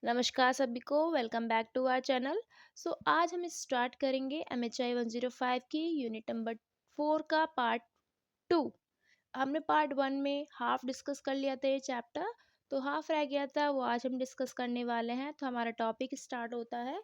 नमस्कार सभी को, welcome back to our channel. आज हम स्टार्ट करेंगे MHI 105 की यूनिट नंबर 4 का पार्ट 2। हमने पार्ट 1 में हाफ डिस्कस कर लिया था ये चैप्टर, तो हाफ रह गया था, वो आज हम डिस्कस करने वाले हैं। तो हमारा टॉपिक स्टार्ट होता है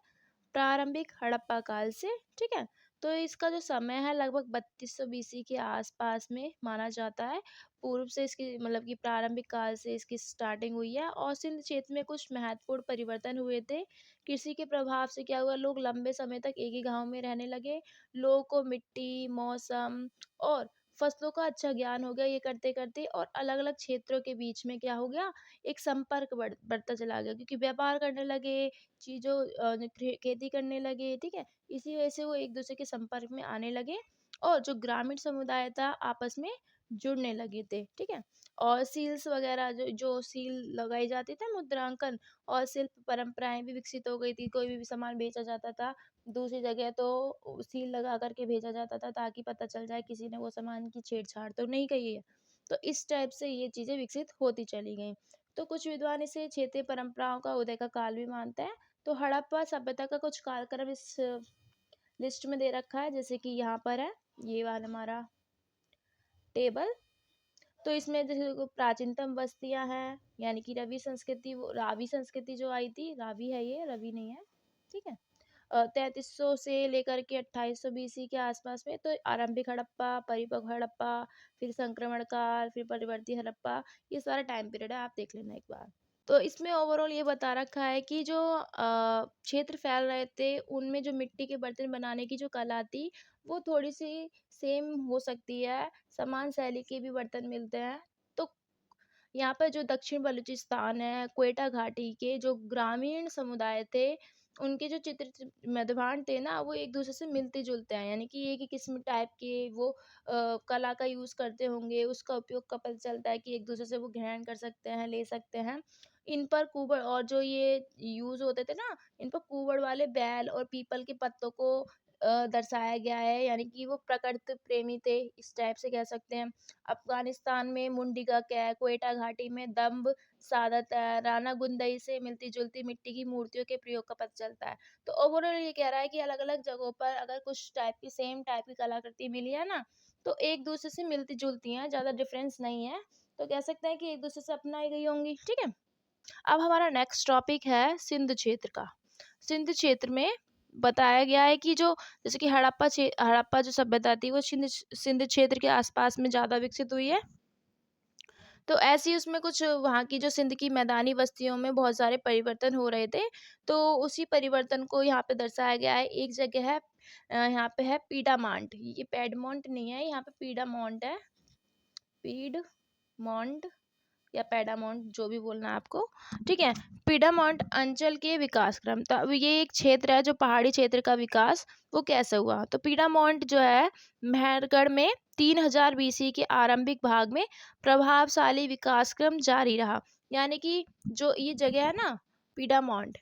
प्रारंभिक हड़प्पा काल से। ठीक है, तो इसका जो समय है लगभग 3200 BC के आसपास में माना जाता है। पूर्व से इसकी मतलब कि प्रारंभिक काल से इसकी स्टार्टिंग हुई है और सिंध क्षेत्र में कुछ महत्वपूर्ण परिवर्तन हुए थे। कृषि के प्रभाव से क्या हुआ, लोग लंबे समय तक एक ही गांव में रहने लगे। लोगों को मिट्टी, मौसम और फसलों का अच्छा ज्ञान हो गया ये करते करते, और अलग अलग क्षेत्रों के बीच में क्या हो गया, एक संपर्क बढ़ता चला गया, क्योंकि व्यापार करने लगे, चीज़ों खेती करने लगे। ठीक है, इसी वजह से वो एक दूसरे के संपर्क में आने लगे और जो ग्रामीण समुदाय था आपस में जुड़ने लगे थे। ठीक है, और सील्स वगैरह जो जो सील लगाई जाती थी, मुद्रांकन और शिल्प परंपराएं भी विकसित हो गई थी। कोई भी सामान बेचा जाता था दूसरी जगह तो सील लगा करके भेजा जाता था, ताकि पता चल जाए किसी ने वो सामान की छेड़छाड़ तो नहीं की है। तो इस टाइप से ये चीज़ें विकसित होती चली गई। तो कुछ विद्वान इसे क्षेत्रीय परंपराओं का उदय का काल भी मानते हैं। तो हड़प्पा सभ्यता का कुछ कालक्रम इस लिस्ट में दे रखा है, जैसे कि यहाँ पर है ये वाला हमारा टेबल। तो इसमें जैसे को प्राचीनतम बस्तियां हैं, यानी कि रवि संस्कृति, वो रावी संस्कृति जो आई थी, रावी है ये, रवि नहीं है। ठीक है, 3300 से लेकर के 2800 BC के आसपास में। तो आरंभिक हड़प्पा, परिपक्व हड़प्पा, फिर संक्रमण काल, फिर परिवर्ती हड़प्पा, ये सारा टाइम पीरियड है, आप देख लेना एक बार। तो इसमें ओवरऑल ये बता रखा है कि जो क्षेत्र फैल रहे थे उनमें जो मिट्टी के बर्तन बनाने की जो कला थी वो थोड़ी सी सेम हो सकती है, समान शैली के भी बर्तन मिलते हैं। तो यहाँ पर जो दक्षिण बलूचिस्तान है, क्वेटा घाटी के जो ग्रामीण समुदाय थे, उनके जो मधुबान थे ना, वो एक दूसरे से मिलते जुलते हैं, यानी कि एक ही किस्म टाइप के वो कला का यूज करते होंगे, उसका उपयोग का पता चलता है कि एक दूसरे से वो ग्रहण कर सकते हैं, ले सकते हैं। इन पर कुबड़ और जो ये यूज होते थे ना, इन पर कुबड़ वाले बैल और पीपल के पत्तों को दर्शाया गया है, यानी कि वो प्रकृति प्रेमी थे, इस टाइप से कह सकते हैं। अफगानिस्तान में मुंडिका है, क्वेटा घाटी में दम्ब सादत है, राना गुंदई से मिलती जुलती मिट्टी की मूर्तियों के प्रयोग का पता चलता है। तो ओवरऑल ये कह रहा है कि अलग अलग जगहों पर अगर कुछ टाइप की सेम टाइप की कलाकृति मिली है ना, तो एक दूसरे से मिलती जुलती हैं, ज्यादा डिफरेंस नहीं है। तो कह सकते हैं कि एक दूसरे से अपनाई गई होंगी। ठीक है, अब हमारा नेक्स्ट टॉपिक है सिंध क्षेत्र का। सिंध क्षेत्र में बताया गया है कि जो जैसे कि हड़प्पा जो सभ्यता थी वो सिंध सिंध क्षेत्र के आसपास में ज्यादा विकसित हुई है। तो ऐसी उसमें कुछ वहाँ की जो सिंध की मैदानी बस्तियों में बहुत सारे परिवर्तन हो रहे थे। तो उसी परिवर्तन को यहाँ पे दर्शाया गया है। एक जगह है यहाँ पे है पीडामांट, ये पेडमोंट नहीं है, यहाँ पे पीडामोंट है। पीडमोंट या पेडामाउंट, जो भी बोलना है आपको। ठीक है, पीडामाउंट अंचल के विकास क्रम, तो अब ये एक क्षेत्र है जो पहाड़ी क्षेत्र का विकास वो कैसे हुआ। तो पीडामाउंट जो है मेहरगढ़ में 3000 BC के आरंभिक भाग में प्रभावशाली विकास क्रम जारी रहा। यानी कि जो ये जगह है ना पीडामाउंट,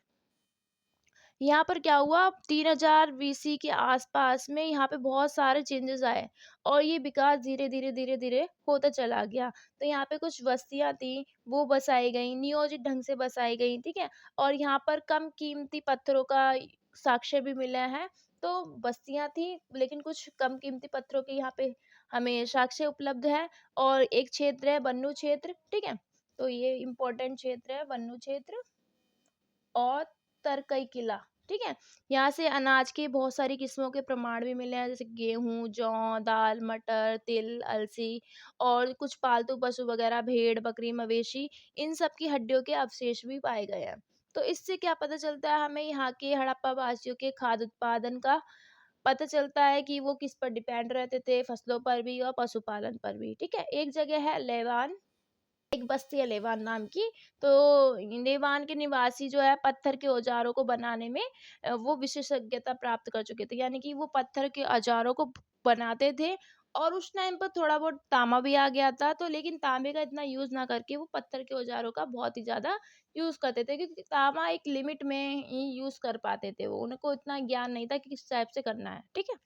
यहाँ पर क्या हुआ, 3000 BC के आसपास में यहाँ पे बहुत सारे चेंजेस आए और ये विकास धीरे धीरे धीरे धीरे होता चला गया। तो यहाँ पे कुछ बस्तियां थी वो बसाई गई, नियोजित ढंग से बसाई गई। ठीक है, और यहाँ पर कम कीमती पत्थरों का साक्ष्य भी मिला है। तो बस्तियां थी लेकिन कुछ कम कीमती पत्थरों के यहाँ पे हमें साक्ष्य उपलब्ध है। और एक क्षेत्र है बन्नू क्षेत्र। ठीक है, तो ये इम्पोर्टेंट क्षेत्र है बन्नू क्षेत्र और तरकई किला। ठीक है, यहाँ से अनाज की बहुत सारी किस्मों के प्रमाण भी मिले हैं, जैसे गेहूं, जौ, दाल, मटर, तिल, अलसी और कुछ पालतू पशु वगैरह, भेड़, बकरी, मवेशी, इन सब की हड्डियों के अवशेष भी पाए गए हैं। तो इससे क्या पता चलता है हमें, यहाँ के हड़प्पा वासियों के खाद्य उत्पादन का पता चलता है कि वो किस पर डिपेंड रहते थे, फसलों पर भी और पशुपालन पर भी। ठीक है, एक जगह है लेवान, एक बस्ती है लेवान नाम की। तो लेवान के निवासी जो है पत्थर के औजारों को बनाने में वो विशेषज्ञता प्राप्त कर चुके थे, यानी कि वो पत्थर के औजारों को बनाते थे। और उस टाइम पर थोड़ा बहुत तांबा भी आ गया था, तो लेकिन तांबे का इतना यूज ना करके वो पत्थर के औजारों का बहुत ही ज्यादा यूज करते थे, क्योंकि तांबा एक लिमिट में ही यूज कर पाते थे, वो उनको इतना ज्ञान नहीं था कि किस टाइप से करना है। ठीक है,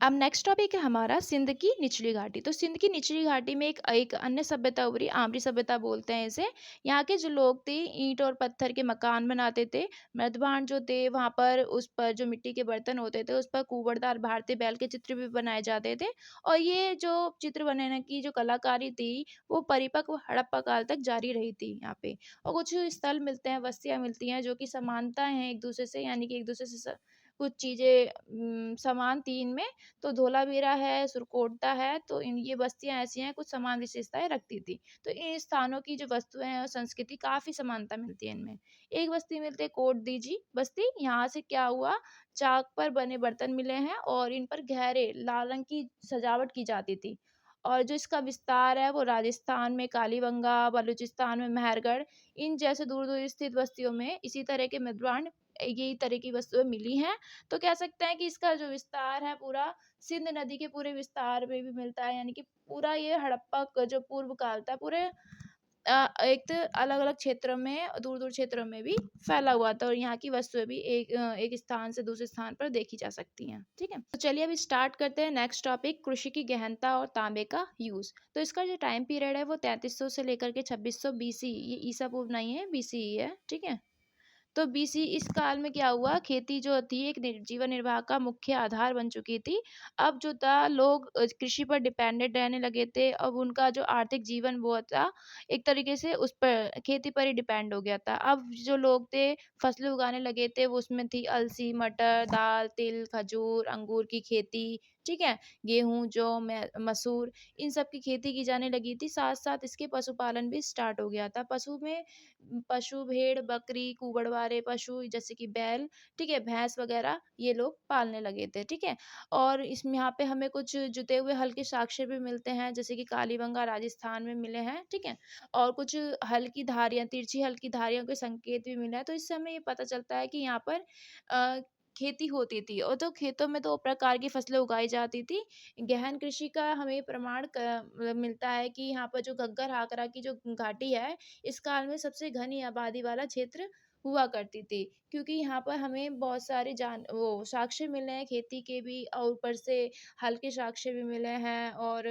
अब नेक्स्ट टॉपिक है हमारा सिंध की निचली घाटी। तो सिंध की निचली घाटी में एक एक अन्य सभ्यता उभरी, आमरी सभ्यता बोलते हैं इसे। यहाँ के जो लोग थे ईंट और पत्थर के मकान बनाते थे। मृदभांड जो थे वहाँ पर उस पर जो मिट्टी के बर्तन होते थे उस पर कुबड़दार भारतीय बैल के चित्र भी बनाए जाते थे। और ये जो चित्र बनाने की जो कलाकारी थी वो परिपक्व हड़प्पा काल तक जारी रही थी यहाँ पे। और कुछ स्थल मिलते हैं, बस्तियाँ मिलती हैं जो कि समानताएं हैं एक दूसरे से, यानी कि एक दूसरे से कुछ चीजें समान थी इनमें। तो धोलावीरा है, सुरकोटदा है, तो इन ये बस्तियाँ ऐसी हैं, कुछ समान विशेषताएँ रखती थी। तो इन स्थानों की जो वस्तुएँ हैं और संस्कृति काफ़ी समानता मिलती है इनमें। एक बस्ती मिलती है कोटदीजी बस्ती, यहाँ से क्या हुआ, चाक पर बने बर्तन मिले हैं और इन पर गहरे लाल रंग की सजावट की जाती थी। और जो इसका विस्तार है वो राजस्थान में कालीबंगा, बलूचिस्तान में मेहरगढ़, इन जैसे दूर-दूर स्थित बस्तियों में इसी तरह के मृद्वांड यही तरह की वस्तुएँ मिली हैं। तो कह सकते हैं कि इसका जो विस्तार है पूरा सिंध नदी के पूरे विस्तार में भी मिलता है, यानी कि पूरा ये हड़प्पा का जो पूर्व काल था पूरे एक तो अलग-अलग क्षेत्रों में, दूर-दूर क्षेत्रों में भी फैला हुआ था और यहाँ की वस्तुएँ भी एक स्थान से दूसरे स्थान पर देखी जा सकती हैं। ठीक है? तो चलिए अभी स्टार्ट करते हैं नेक्स्ट टॉपिक, कृषि की गहनता और तांबे का यूज़। तो इसका जो टाइम पीरियड है वो 3300 से लेकर के 2600 बीसी, ये ईसा पूर्व नहीं है, बीसी ही है। ठीक है? तो बीसी इस काल में क्या हुआ, खेती जो थी एक जीवन निर्वाह का मुख्य आधार बन चुकी थी। अब जो था लोग कृषि पर डिपेंडेंट रहने लगे थे। अब उनका जो आर्थिक जीवन वो था एक तरीके से उस पर खेती पर ही डिपेंड हो गया था। अब जो लोग थे फसलें उगाने लगे थे, वो उसमें थी अलसी, मटर, दाल, तिल, खजूर, अंगूर की खेती। ठीक है? गेहूं, जौ, मसूर, इन सब की खेती की जाने लगी थी। साथ साथ इसके पशुपालन भी स्टार्ट हो गया था। पशु भेड़, बकरी, कुबड़ वाले पशु जैसे कि बैल, ठीक है, भैंस वगैरह ये लोग पालने लगे थे। ठीक है? और इसमें यहाँ पे हमें कुछ जुते हुए हल के साक्ष्य भी मिलते हैं, जैसे कि कालीबंगा राजस्थान में मिले हैं। ठीक है? और कुछ हल की धारियाँ, तिरछी हल की धारियों के संकेत भी मिले हैं। तो इससे हमें ये पता चलता है कि यहाँ पर अ, खेती होती थी और तो खेतों में 2 प्रकार की फसलें उगाई जाती थी। गहन कृषि का हमें प्रमाण मतलब मिलता है कि यहाँ पर जो घग्गर हाकरा की जो घाटी है, इस काल में सबसे घनी आबादी वाला क्षेत्र हुआ करती थी, क्योंकि यहाँ पर हमें बहुत सारे जान वो साक्ष्य मिले हैं खेती के भी और ऊपर से हल के साक्ष्य भी मिले हैं और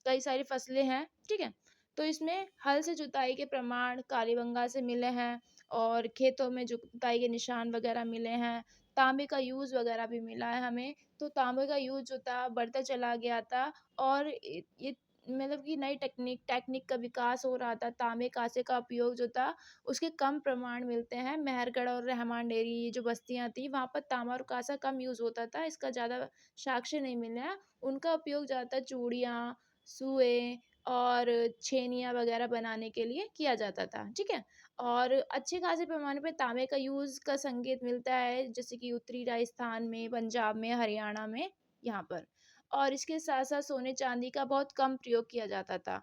कई सारी फसलें हैं। ठीक है? तो इसमें हल से जुताई के प्रमाण कालीबंगा से मिले हैं और खेतों में जुताई के निशान वगैरह मिले हैं। तांबे का यूज़ वगैरह भी मिला है हमें। तो तांबे का यूज़ जो था बढ़ता चला गया था और ये मतलब कि नई टेक्निक टेक्निक का विकास हो रहा था। तांबे कांसे का उपयोग जो था उसके कम प्रमाण मिलते हैं। मेहरगढ़ और रहमान डेरी ये जो बस्तियाँ थी वहाँ पर तांबा और कांसा कम यूज़ होता था। इसका ज़्यादा साक्ष्य नहीं मिले हैं। उनका उपयोग ज़्यादातर चूड़ियाँ, सुएँ और छेनियाँ वगैरह बनाने के लिए किया जाता था। ठीक है? और अच्छे खासे पैमाने पे तांबे का यूज़ का संकेत मिलता है, जैसे कि उत्तरी राजस्थान में, पंजाब में, हरियाणा में, यहाँ पर। और इसके साथ-साथ सोने-चांदी का बहुत कम प्रयोग किया जाता था।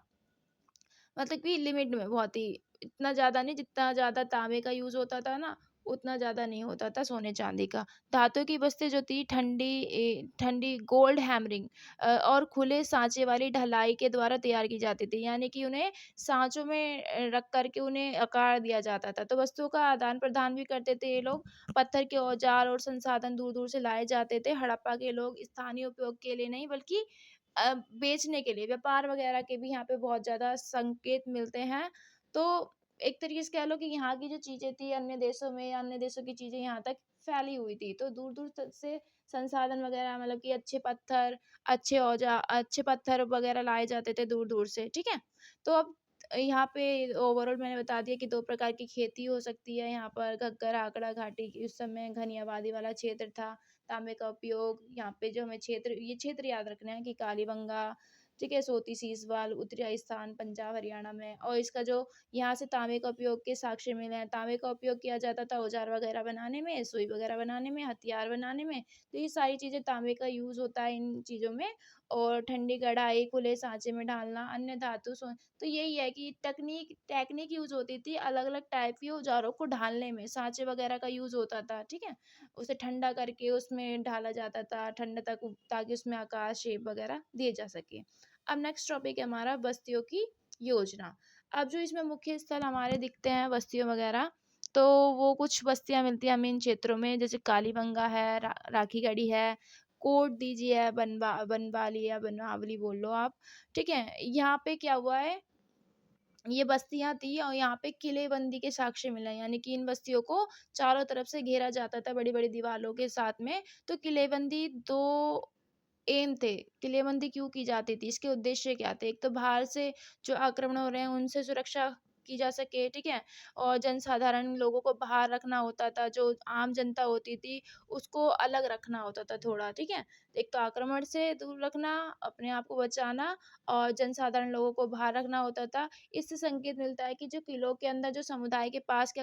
मतलब कि लिमिट में बहुत ही, इतना ज़्यादा नहीं, जितना ज़्यादा तांबे का यूज़ होता था ना, उतना ज़्यादा नहीं होता था सोने-चांदी का। धातु की वस्तुएँ जो थी ठंडी गोल्ड हैमरिंग और खुले साँचे वाली ढलाई के द्वारा तैयार की जाती थी। यानी कि उन्हें साँचों में रख कर के उन्हें आकार दिया जाता था। तो वस्तुओं का आदान-प्रदान भी करते थे ये लोग। पत्थर के औजार और संसाधन दूर-दूर से लाए जाते थे। हड़प्पा के लोग स्थानीय उपयोग के लिए नहीं बल्कि बेचने के लिए, व्यापार वगैरह के भी यहाँ पे बहुत ज़्यादा संकेत मिलते हैं। तो एक तरीके से कह लो कि यहाँ की जो चीज़ें थी अन्य देशों में, अन्य देशों की चीज़ें यहाँ तक फैली हुई थी। तो दूर-दूर तक से संसाधन वगैरह, मतलब कि अच्छे पत्थर वगैरह लाए जाते थे दूर-दूर से। ठीक है? तो अब यहाँ पे ओवरऑल मैंने बता दिया कि 2 प्रकार की खेती हो सकती है यहाँ पर। घग्गर आकड़ा घाटी की उस समय घनी आबादी वाला क्षेत्र था। तांबे का उपयोग यहाँ पे जो हमें ये क्षेत्र याद रखना है कि कालीबंगा, ठीक है, सोती सीसवाल, उत्तरी राजस्थान, पंजाब, हरियाणा में। और इसका जो यहाँ से तांबे का उपयोग के साक्ष्य मिले हैं। तांबे का उपयोग किया जाता था औजार वगैरह बनाने में, सुई वगैरह बनाने में, हथियार बनाने में। तो ये सारी चीज़ें तांबे का यूज़ होता है इन चीज़ों में। और ठंडी कढ़ाई, खुले साँचे में डालना, अन्य धातु तो यही है कि टेक्निक यूज़ होती थी अलग-अलग टाइप के औजारों को ढालने में। साँचे वगैरह का यूज़ होता था। ठीक है? उसे ठंडा करके उसमें ढाला जाता था, ठंड तक ताकि उसमें आकार, शेप वगैरह दिए जा सके। अब नेक्स्ट टॉपिक है हमारा बस्तियों की योजना। अब जो इसमें मुख्य स्थल हमारे दिखते हैं बस्तियों वगैरह, तो वो कुछ बस्तियाँ मिलती हैं हमें इन क्षेत्रों में, जैसे कालीबंगा है, राखीगढ़ी है, कोट दीजिए, बनवाली या बनवावली बोल लो आप, ठीक है। यहाँ पे क्या हुआ है, ये बस्तियां थी और यहाँ पे किलेबंदी के साक्ष्य मिला, यानी कि इन बस्तियों को चारों तरफ से घेरा जाता था बड़ी बड़ी दीवारों के साथ में। तो किलेबंदी दो एम थे, किलेबंदी क्यों की जाती थी, इसके उद्देश्य क्या थे। एक तो बाहर से जो आक्रमण हो रहे हैं उनसे सुरक्षा की जा सके, ठीक है। और जनसाधारण लोगों को बाहर रखना होता था, जो आम जनता होती थी उसको अलग रखना होता था थोड़ा, ठीक है। एक तो आक्रमण से दूर रखना, अपने आप को बचाना, और जनसाधारण लोगों को बाहर रखना होता था। इससे संकेत मिलता है कि जो किलों के अंदर जो समुदाय के पास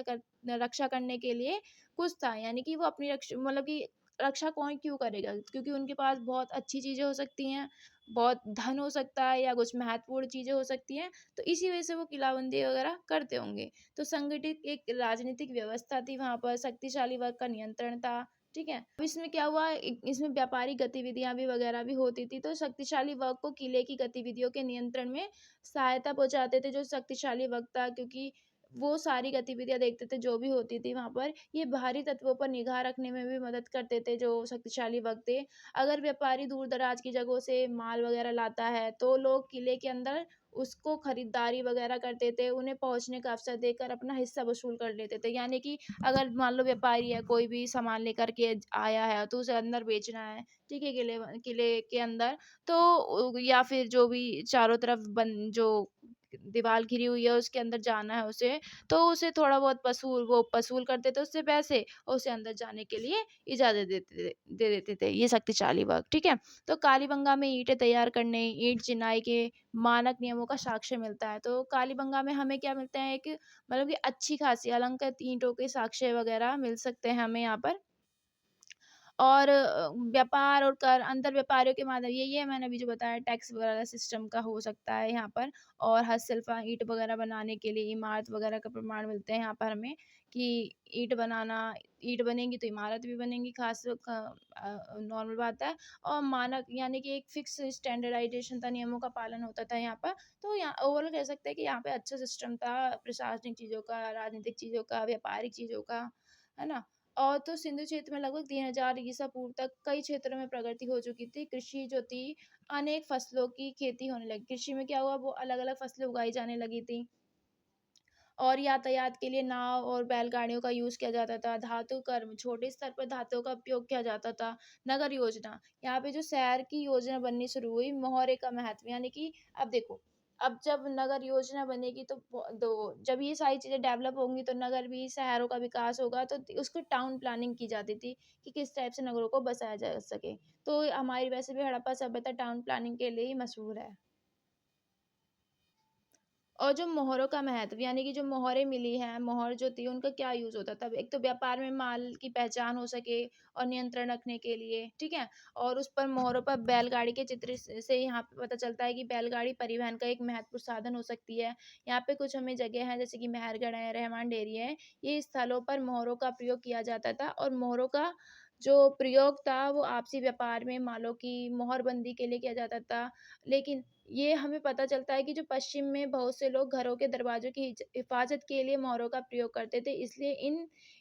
रक्षा करने के लिए कुछ था, यानी कि वो अपनी रक्षा, मतलब कि रक्षा कौन क्यों करेगा, क्योंकि उनके पास बहुत अच्छी चीजें हो सकती हैं, बहुत धन हो सकता है, या कुछ महत्वपूर्ण चीजें हो सकती हैं। तो इसी वजह से वो किलाबंदी वगैरह करते होंगे। तो संगठित एक राजनीतिक व्यवस्था थी वहां पर, शक्तिशाली वर्ग का नियंत्रण था, ठीक है। अब इसमें क्या हुआ, इसमें व्यापारिक गतिविधियां भी वगैरह भी होती थी। तो शक्तिशाली वर्ग को किले की गतिविधियों के नियंत्रण में सहायता पहुंचाते थे जो शक्तिशाली वर्ग था, क्योंकि वो सारी गतिविधियां देखते थे जो भी होती थी वहां पर। ये बाहरी तत्वों पर निगाह रखने में भी मदद करते थे जो शक्तिशाली वर्ग थे। अगर व्यापारी दूर दराज की जगहों से माल वगैरह लाता है तो लोग किले के अंदर उसको खरीदारी वगैरह करते थे, उन्हें पहुंचने का अवसर देकर अपना हिस्सा वसूल कर लेते थे। यानी कि अगर मान लो व्यापारी है, कोई भी सामान लेकर के आया है तो उसे अंदर बेचना है, ठीक है, किले किले के अंदर, तो या फिर जो भी चारों तरफ जो दीवार घिरी हुई है उसके अंदर जाना है उसे, तो उसे थोड़ा बहुत वसूल करते थे उससे पैसे, और उसे अंदर जाने के लिए इजाजत दे देते थे ये शक्तिशाली वर्ग, ठीक है। तो कालीबंगा में ईंटें तैयार करने, ईंट चिनाई के मानक नियमों का साक्ष्य मिलता है। तो कालीबंगा में हमें क्या मिलता है, एक मतलब कि अच्छी खासी अलंकृत ईंटों के साक्ष्य वगैरह मिल सकते हैं हमें यहाँ पर। और व्यापार और कर अंतर व्यापारियों के माध्यम, ये मैंने अभी जो बताया, टैक्स वगैरह सिस्टम का हो सकता है यहाँ पर। और हस्तशिल्प ईंट वगैरह बनाने के लिए इमारत वगैरह का प्रमाण मिलते हैं यहाँ पर हमें, कि ईंट बनाना, ईंट बनेंगी तो इमारत भी बनेंगी, खास नॉर्मल बात है। और मानक यानी कि एक फिक्स स्टैंडर्डाइजेशन था, नियमों का पालन होता था यहाँ पर। तो यहाँ ओवरऑल कह सकते हैं कि यहाँ पे अच्छा सिस्टम था, प्रशासनिक चीज़ों का, राजनीतिक चीज़ों का, व्यापारिक चीज़ों का, है ना। और तो सिंधु क्षेत्र में लगभग 3000 ईसा पूर्व तक कई क्षेत्रों में प्रगति हो चुकी थी। कृषि जो थी, अनेक फसलों की खेती होने लगी। कृषि में क्या हुआ, वो अलग अलग फसलें उगाई जाने लगी थी। और यातायात के लिए नाव और बैलगाड़ियों का यूज किया जाता था। धातु कर्म, छोटे स्तर पर धातुओं का उपयोग किया जाता था। नगर योजना, यहाँ पे जो शहर की योजना बननी शुरू हुई, मोहरे का महत्व, यानी कि अब देखो, अब जब नगर योजना बनेगी तो जब ये सारी चीजें डेवलप होंगी तो नगर भी, शहरों का विकास होगा, तो उसको टाउन प्लानिंग की जाती थी कि किस टाइप से नगरों को बसाया जा सके। तो हमारी वैसे भी हड़प्पा सभ्यता टाउन प्लानिंग के लिए ही मशहूर है। और जो मोहरों का महत्व, यानी कि जो मोहरें मिली हैं, मोहर जो थी उनका क्या यूज होता था, एक तो व्यापार में माल की पहचान हो सके और नियंत्रण रखने के लिए, ठीक है। और उस पर मोहरों पर बैलगाड़ी के चित्र से यहाँ पे पता चलता है कि बैलगाड़ी परिवहन का एक महत्वपूर्ण साधन हो सकती है। यहाँ पे कुछ हमें जगह है जैसे कि मेहरगढ़ है, रहमान डेरी है, ये स्थलों पर मोहरों का प्रयोग किया जाता था। और मोहरों का जो प्रयोग था वो आपसी व्यापार में मालों की मोहरबंदी के लिए किया जाता था। लेकिन ये हमें पता चलता है कि जो पश्चिम में बहुत से लोग घरों के दरवाजों की हिफाजत के लिए मोहरों का प्रयोग करते थे, इसलिए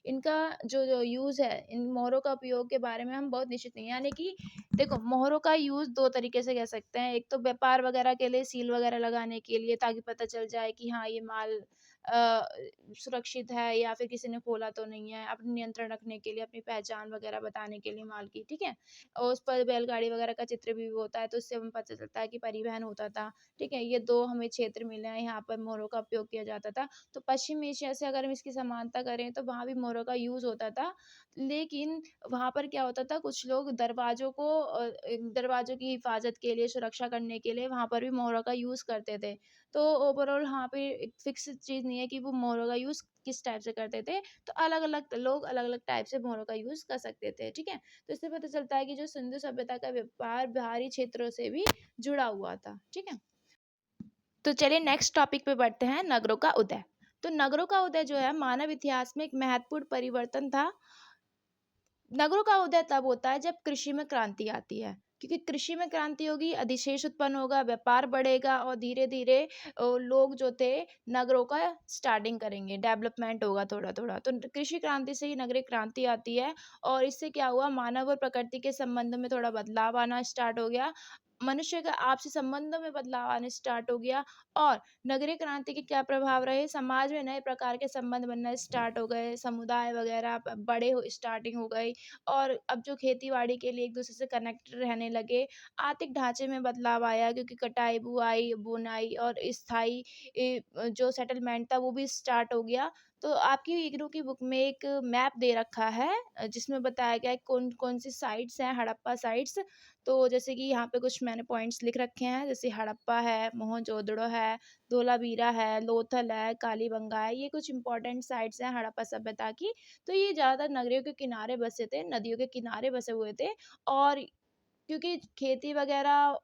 इनका जो यूज़ है, इन मोहरों का उपयोग के बारे में हम बहुत निश्चित नहीं हैं। यानी कि देखो, मोहरों का यूज़ 2 तरीके से कह सकते हैं। एक तो व्यापार वगैरह के लिए, सील वगैरह लगाने के लिए, ताकि पता चल जाए कि हाँ, ये माल अ, सुरक्षित है या फिर किसी ने खोला तो नहीं है, अपने नियंत्रण रखने के लिए, अपनी पहचान वगैरह बताने के लिए माल की, ठीक है। और उस पर बैलगाड़ी वगैरह का चित्र भी होता है, तो उससे हमें पता चलता है कि परिवहन होता था, ठीक है। ये 2 हमें क्षेत्र मिले हैं, यहाँ पर मोहरों का उपयोग किया जाता था। तो पश्चिम एशिया से अगर हम इसकी समानता करें तो वहाँ भी मोहरों का यूज़ होता था। लेकिन वहाँ पर क्या होता था, कुछ लोग दरवाज़ों की हिफाज़त के लिए, सुरक्षा करने के लिए वहाँ पर भी मोहरों का यूज़ करते थे। तो ओवरऑल यहाँ पे एक फिक्स चीज़ नहीं है कि वो मोहरों का यूज़ किस टाइप से करते थे। तो अलग-अलग लोग अलग-अलग टाइप से मोहरों का यूज़ कर सकते थे, ठीक है। तो इससे पता चलता है कि जो सिंधु सभ्यता का व्यापार बाहरी क्षेत्रों से भी जुड़ा हुआ था, ठीक है। तो चलिए नेक्स्ट टॉपिक पे बढ़ते हैं, नगरों का उदय। तो नगरों का उदय जो है, मानव इतिहास में एक महत्वपूर्ण परिवर्तन था। नगरों का उदय तब होता है जब कृषि में क्रांति आती है। क्योंकि कृषि में क्रांति होगी, अधिशेष उत्पन्न होगा, व्यापार बढ़ेगा और धीरे-धीरे लोग जो थे नगरों का स्टार्टिंग करेंगे, डेवलपमेंट होगा थोड़ा-थोड़ा। तो कृषि क्रांति से ही नगरीय क्रांति आती है और इससे क्या हुआ, मानव और प्रकृति के संबंध में थोड़ा बदलाव आना स्टार्ट हो गया। मनुष्य का आपसी संबंधों में बदलाव आने स्टार्ट हो गया और नगरीय क्रांति के क्या प्रभाव रहे, समाज में नए प्रकार के संबंध बनना स्टार्ट हो गए, समुदाय वगैरह बड़े हो स्टार्टिंग हो गई और अब जो खेती-बाड़ी के लिए एक-दूसरे से कनेक्टेड रहने लगे। आर्थिक ढाँचे में बदलाव आया क्योंकि कटाई, बुआई, बुनाई और स्थायी जो सेटलमेंट था वो भी स्टार्ट हो गया। तो आपकी इग्नू की बुक में एक मैप दे रखा है जिसमें बताया गया है कौन-कौन सी साइट्स हैं, हड़प्पा साइट्स। तो जैसे कि यहाँ पे कुछ मैंने पॉइंट्स लिख रखे हैं, जैसे हड़प्पा है, मोहनजोदड़ो है, धोलावीरा है, लोथल है, कालीबंगा है, ये कुछ इंपॉर्टेंट साइट्स हैं हड़प्पा सभ्यता की। तो ये ज़्यादातर नगरियों के किनारे बसे थे, नदियों के किनारे बसे हुए थे और क्योंकि खेती वगैरह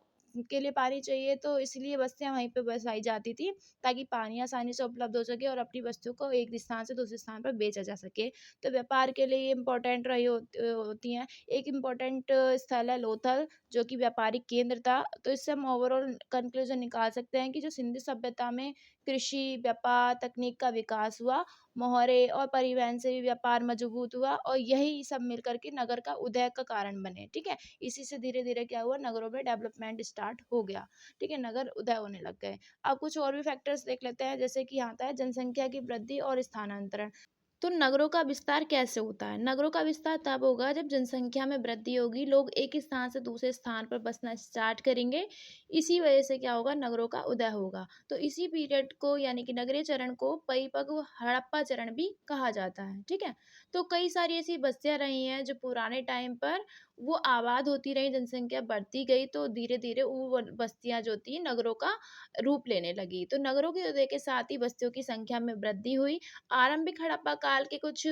के लिए पानी चाहिए तो इसलिए बस्तियाँ वहीं पे बसाई जाती थी ताकि पानी आसानी से उपलब्ध हो सके और अपनी वस्तु को एक स्थान से दूसरे स्थान पर बेचा जा सके। तो व्यापार के लिए ये इम्पोर्टेंट रही होती हैं। एक इम्पोर्टेंट स्थल है लोथल जो कि व्यापारिक केंद्र था। तो इससे हम ओवरऑल कंक्लूजन निकाल सकते हैं कि जो सिंधु सभ्यता में कृषि, व्यापार, तकनीक का विकास हुआ, मोहरे और परिवहन से भी व्यापार मजबूत हुआ और यही सब मिलकर के नगर का उदय का कारण बने। ठीक है? इसी से धीरे-धीरे क्या हुआ नगरों में डेवलपमेंट स्टार्ट हो गया, ठीक है? नगर उदय होने लग गए। अब कुछ और भी फैक्टर्स देख लेते हैं जैसे कि यहाँ आता है जनसंख्या की वृद्धि और स्थानांतरण। तो नगरों का विस्तार कैसे होता है? नगरों का विस्तार तब होगा जब जनसंख्या में वृद्धि होगी, लोग एक स्थान से दूसरे स्थान पर बसना स्टार्ट करेंगे। इसी वजह से क्या होगा नगरों का उदय होगा। तो इसी पीरियड को यानी कि नगरीय चरण को परिपक्व हड़प्पा चरण भी कहा जाता है, ठीक है? तो कई सारी ऐसी बस्तियाँ रही हैं जो पुराने टाइम पर वो आबाद होती रहीं, जनसंख्या बढ़ती गई तो धीरे-धीरे वो बस्तियाँ जो थी नगरों का रूप लेने लगी। तो नगरों के उदय के साथ ही बस्तियों की संख्या में वृद्धि हुई। आरंभिक हड़प्पा काल के कुछ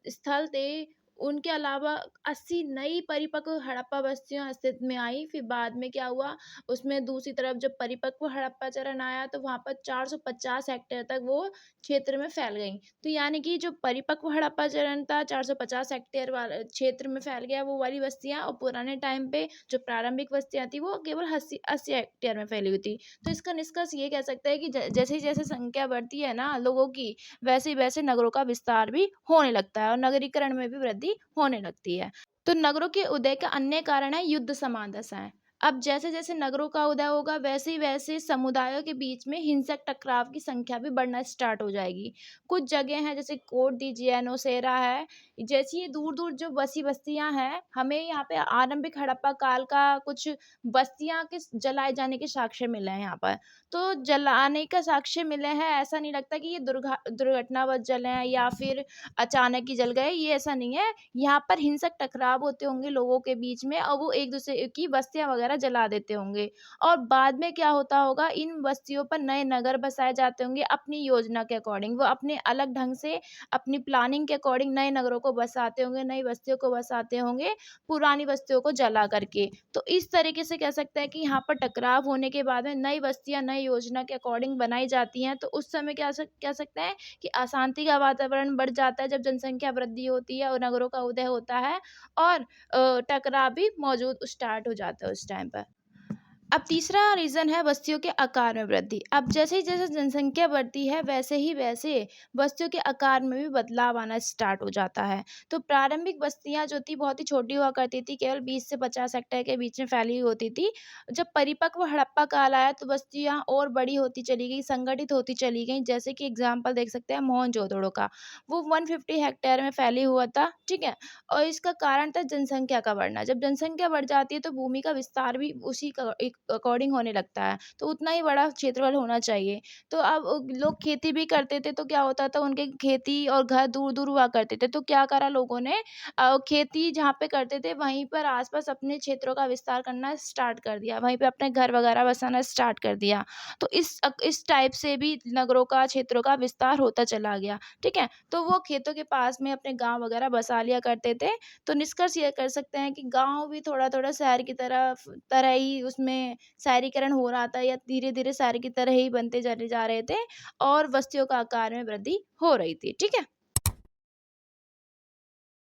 स्थल थे, उनके अलावा 80 नई परिपक्व हड़प्पा बस्तियाँ अस्तित्व में आई। फिर बाद में क्या हुआ, उसमें दूसरी तरफ जब परिपक्व हड़प्पा चरण आया तो वहाँ पर 450 हेक्टेयर तक वो क्षेत्र में फैल गईं। तो यानी कि जो परिपक्व हड़प्पा चरण था 450 हेक्टेयर वाला क्षेत्र में फैल गया वो वाली बस्तियाँ और पुराने टाइम पे जो प्रारंभिक बस्तियाँ थी वो केवल 80 हेक्टेयर में फैली हुई थी। तो इसका निष्कर्ष ये कह सकते हैं कि जैसे ही जैसे संख्या बढ़ती है ना लोगों की, वैसे ही वैसे नगरों का विस्तार भी होने लगता है और नगरीकरण में भी वृद्धि होने लगती है। तो नगरों के उदय का अन्य कारण है युद्ध समान दशाएँ। अब जैसे-जैसे नगरों का उदय होगा वैसे ही वैसे समुदायों के बीच में हिंसक टकराव की संख्या भी बढ़ना स्टार्ट हो जाएगी। कुछ जगह हैं जैसे कोट दी नौशेरा है, जैसी ये दूर-दूर जो बसी बस्तियाँ हैं, हमें यहाँ पे आरंभिक हड़प्पा काल का कुछ बस्तियाँ के जलाए जाने के साक्ष्य मिले हैं यहाँ पर। तो जलाने का साक्ष्य मिले हैं, ऐसा नहीं लगता कि ये दुर्घटनावश जले हैं या फिर अचानक ही जल गए, ये ऐसा नहीं है। यहाँ पर हिंसक टकराव होते होंगे लोगों के बीच में और वो एक-दूसरे की बस्तियाँ वगैरह जला देते होंगे और बाद में क्या होता होगा, इन बस्तियों पर नए नगर बसाए जाते होंगे अपनी योजना के अकॉर्डिंग। वो अपने अलग ढंग से अपनी प्लानिंग के अकॉर्डिंग नए नगरों को बसाते होंगे, नई बस्तियों को बसाते होंगे, पुरानी बस्तियों को जला करके। तो इस तरीके से कह सकते हैं कि यहाँ पर टकराव होने के बाद में नई बस्तियाँ नई योजना के अकॉर्डिंग बनाई जाती हैं। तो उस समय क्या कह सकते हैं कि अशांति का वातावरण बढ़ जाता है जब जनसंख्या वृद्धि होती है और नगरों का उदय होता है और टकराव भी मौजूद स्टार्ट हो जाता है उस टाइम पर। अब तीसरा रीज़न है बस्तियों के आकार में वृद्धि। अब जैसे ही जैसे जनसंख्या बढ़ती है वैसे ही वैसे बस्तियों के आकार में भी बदलाव आना स्टार्ट हो जाता है। तो प्रारंभिक बस्तियाँ जो थी बहुत ही छोटी हुआ करती थी, केवल 20 से 50 हेक्टेयर के बीच में फैली हुई होती थी। जब परिपक्व हड़प्पा काल आया तो बस्तियाँ और बड़ी होती चली गई, संगठित होती चली गईं। जैसे कि एग्ज़ाम्पल देख सकते हैं मोहनजोदड़ो का, वो 150 हेक्टेयर में फैली हुआ था, ठीक है? और इसका कारण था जनसंख्या का बढ़ना। जब जनसंख्या बढ़ जाती है तो भूमि का विस्तार भी उसी का एक अकॉर्डिंग होने लगता है, तो उतना ही बड़ा क्षेत्रफल होना चाहिए। तो अब लोग खेती भी करते थे तो क्या होता था उनके खेती और घर दूर-दूर हुआ करते थे, तो क्या करा लोगों ने खेती जहाँ पे करते थे वहीं पर आस-पास अपने क्षेत्रों का विस्तार करना स्टार्ट कर दिया, वहीं पे अपने घर वगैरह बसाना स्टार्ट कर दिया। तो इस टाइप से भी नगरों का, क्षेत्रों का विस्तार होता चला गया, ठीक है? तो वो खेतों के पास में अपने गाँव वगैरह बसा लिया करते थे। तो निष्कर्ष ये कर सकते हैं कि गाँव भी थोड़ा-थोड़ा शहर की तरह ही उसमें शहरीकरण हो रहा था या धीरे-धीरे शहर की तरह ही बनते चले जा रहे थे और बस्तियों का आकार में वृद्धि हो रही थी, ठीक है?